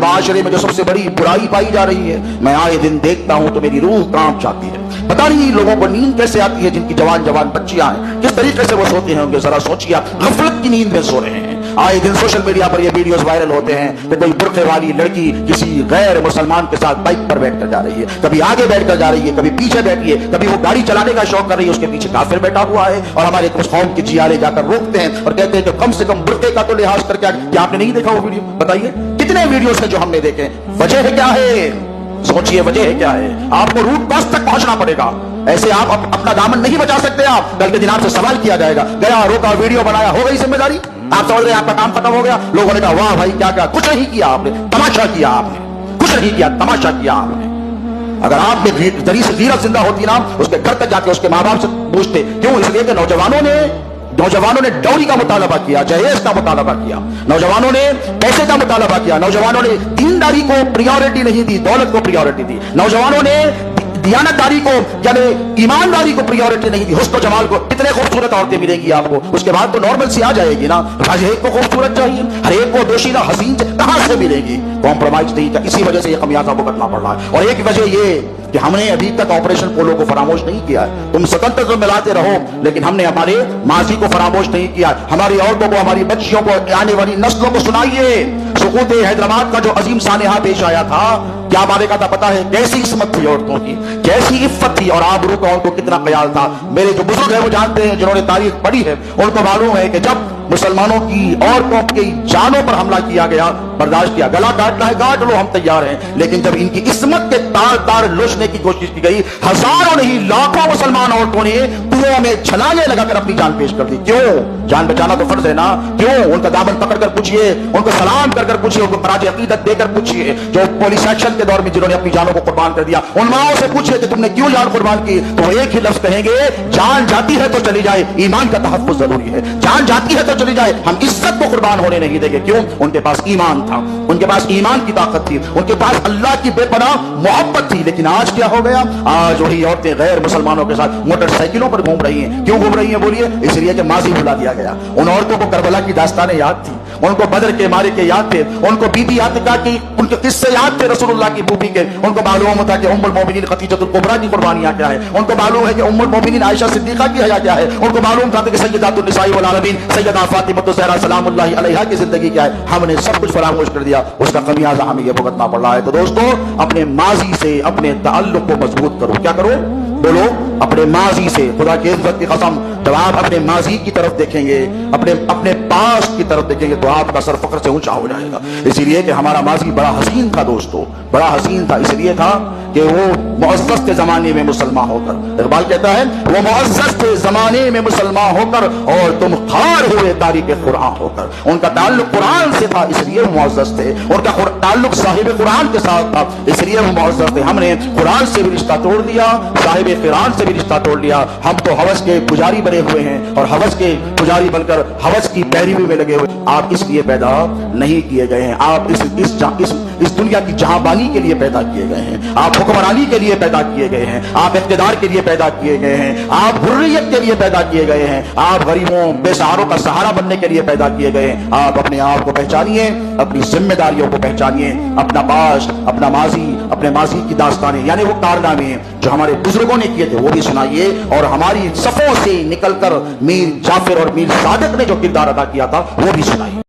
معاشرے میں جو سب سے بڑی برائی پائی جا رہی ہے، میں آئے دن دیکھتا ہوں تو میری روح کانپ جاتی ہے۔ پتہ نہیں لوگوں کو نیند کیسے آتی ہے، جن کی جوان جوان بچیاں ہیں کس طریقے سے وہ سوتے ہیں، ذرا سوچیے، غفلت کی نیند میں سو رہے ہیں۔ آئے دن سوشل میڈیا پر یہ ویڈیوز وائرل ہوتے ہیں کہ کوئی برقعے والی لڑکی کسی غیر مسلمان کے ساتھ بائک پر بیٹھ کر جا رہی ہے، کبھی آگے بیٹھ کر جا رہی ہے، کبھی پیچھے بیٹھی ہے، کبھی وہ گاڑی چلانے کا شوق کر رہی ہے، اس کے پیچھے کافر بیٹھا ہوا ہے، اور ہمارے کچھ قوم کے جیارے جا کر روکتے ہیں اور کہتے ہیں کہ کم سے کم برقعے کا تو لحاظ کر کے کیا آپ نے نہیں دیکھا وہ ویڈیو؟ بتائیے کتنے ویڈیوز ہیں جو ہم نے دیکھے، وجہ ہے کیا ہے؟ سوچئے وجہ ہے کیا ہے؟ آپ کو روٹ کاز تک پہنچنا پڑے گا، ایسے آپ اپنا دامن نہیں بچا سکتے۔ آپ کل کے دن آپ سے سوال کیا جائے گا، گیا روکا ویڈیو بنایا، ہو گئی ذمہ داری؟ آپ سمجھ رہے ہیں آپ کا کام ختم ہو گیا؟ لوگوں نے کہا واہ بھائی کیا کیا، کچھ نہیں کیا آپ نے، تماشا کیا آپ نے، کچھ نہیں کیا، تماشا کیا آپ نے۔ اگر آپ میں ذری سے غیرت زندہ ہوتی نا، اس کے گھر تک جا کے اس کے ماں باپ سے پوچھتے۔ کیوں؟ اس لیے کہ نوجوانوں نے ڈوری کا مطالبہ کیا، جہیز کا مطالبہ کیا، نوجوانوں نے پیسے کا مطالبہ کیا، نوجوانوں نے دینداری کو پریورٹی نہیں دی، دولت کو پریورٹی دی، نوجوانوں نے دیانتداری کو یعنی ایمانداری کو پریورٹی نہیں دی، حسن و جمال کو۔ کتنے خوبصورت عورتیں ملیں گی آپ کو، اس کے بعد تو نارمل سی آ جائے گی نا، ہر ایک کو خوبصورت چاہیے، ہر ایک کو دوشیزہ حسین کہاں سے ملے گی؟ کمپرومائز نہیں تھا، اسی وجہ سے یہ خمیازہ بھگتنا پڑ رہا ہے۔ اور ایک وجہ یہ کہ ہم نے ابھی تک آپریشن پولو کو فراموش نہیں کیا ہے۔ تم سطر تو ملاتے رہو، لیکن ہم نے ہمارے ماضی کو فراموش نہیں کیا۔ ہماری عورتوں کو، ہماری بچیوں کو، آنے والی نسلوں کو سنائیے سقوط حیدرآباد کا جو عظیم سانحہ پیش آیا تھا، کیا بارے کا تھا پتا ہے؟ کیسی عصمت تھی عورتوں کی، کیسی عفت تھی، اور آبرو کا ان کو کتنا خیال تھا۔ میرے جو بزرگ ہیں وہ جانتے ہیں، جنہوں نے تاریخ پڑھی ہے، ان کو معلوم ہے کہ جب مسلمانوں کی عورتوں کی جانوں پر حملہ کیا گیا، برداشت کیا، گلا کاٹنا ہے کاٹ لو، ہم تیار ہیں، لیکن جب ان کی عصمت کے تار تار لوچنے کی کوشش کی گئی، ہزاروں نہیں لاکھوں مسلمان عورتوں نے کنویں میں چھلانگیں لگا کر اپنی جان پیش کر دی۔ کیوں؟ جان بچانا تو فرض ہے نا۔ کیوں؟ ان کا دامن پکڑ کر پوچھئے، ان کو سلام کر کر پوچھئے، ان کو خراج عقیدت دے کر پوچھئے، جو پولیس ایکشن کے دور میں جنہوں نے اپنی جانوں کو قربان کر دیا، ان ماؤں سے پوچھئے کہ تم نے کیوں جان قربان کی، تو وہ ایک ہی لفظ کہیں گے، جان جاتی ہے تو چلی جائے، ایمان کا تحفظ ضروری ہے، جان جاتی ہے تو چلی جائے، ہم عزت کو قربان ہونے نہیں دیں گے۔ کیوں؟ ان کے پاس ایمان تھا، ان کے پاس ایمان کی طاقت تھی، ان کے پاس اللہ کی بے پناہ محبت تھی۔ لیکن آج کیا ہو گیا؟ آج وہی عورتیں غیر مسلمانوں کے ساتھ موٹر سائیکلوں پر گھوم رہی ہیں۔ کیوں گھوم رہی ہیں بولیے؟ اس لیے کہ ماضی بھلا دیا گیا۔ ان عورتوں کو کربلا کی داستانیں یاد تھی، ان کو بدر کے مارے کے یاد تھے، ان کو بی بی عاتقہ کی ان کے قصے یاد تھے، رسول اللہ کی بوبی کے۔ ان کو معلوم تھا کہ ام المومنین خدیجۃ الکبریٰ کی قربانیاں کیا ہے، ان کو معلوم ہے کہ ام المومنین عائشہ صدیقہ کی حیا کیا ہے، ان کو معلوم تھا کہ سیدات النساء والعالمین سیدہ فاطمہ الزہرا سلام اللہ علیہا کی زندگی کیا ہے۔ ہم نے سب کچھ فراموش کر دیا، اس کا خمیازہ ہمیں یہ بھگتنا پڑ رہا ہے۔ تو دوستو، اپنے ماضی سے اپنے تعلق کو مضبوط کرو۔ کیا کرو؟ بولو، اپنے ماضی سے۔ خدا کی عزت کی قسم، جب آپ اپنے ماضی کی طرف دیکھیں گے، اپنے پاس کی طرف دیکھیں گے، تو آپ کا سر فخر سے اونچا ہو جائے گا۔ اسی لیے کہ ہمارا ماضی بڑا حسین تھا دوستو، بڑا حسین تھا۔ اس لیے تھا کہ وہ معزز تھے زمانے میں مسلمان ہو کر۔ اقبال کہتا ہے وہ معزز تھے زمانے میں مسلمان ہو کر، اور تم خار ہوئے تاریخ قرآن ہو کر۔ ان کا تعلق قرآن سے تھا، اس لیے وہ معزز تھے۔ ان کا تعلق صاحب قرآن کے ساتھ تھا، اس لیے وہ معزز تھے۔ ہم نے قرآن سے بھی رشتہ توڑ دیا، صاحب قرآن سے بھی رشتہ توڑ لیا۔ ہم تو ہوس کے پجاری بنے ہوئے ہیں، اور ہوس کے پجاری بن کر ہوس کی پیروی میں لگے ہوئے۔ آپ اس لیے پیدا نہیں کیے گئے ہیں، آپ اس دنیا کی جہاں بانی کے لیے پیدا کیے گئے ہیں، آپ حکمرانی کے لیے پیدا کیے گئے ہیں، آپ اقتدار کے لیے پیدا کیے گئے ہیں، آپ حریت کے لیے پیدا کیے گئے ہیں، آپ غریبوں بے سہاروں کا سہارا بننے کے لیے پیدا کیے گئے ہیں۔ آپ اپنے آپ کو پہچانیے، اپنی ذمہ داریوں کو پہچانیے، اپنا پاسٹ، اپنا ماضی، اپنے ماضی کی داستانیں یعنی وہ کارنامے جو ہمارے بزرگوں نے کیے تھے وہ بھی سنائیے، اور ہماری صفوں سے نکل کر میر جعفر اور میر صادق نے جو کردار ادا کیا تھا وہ بھی سنائیے۔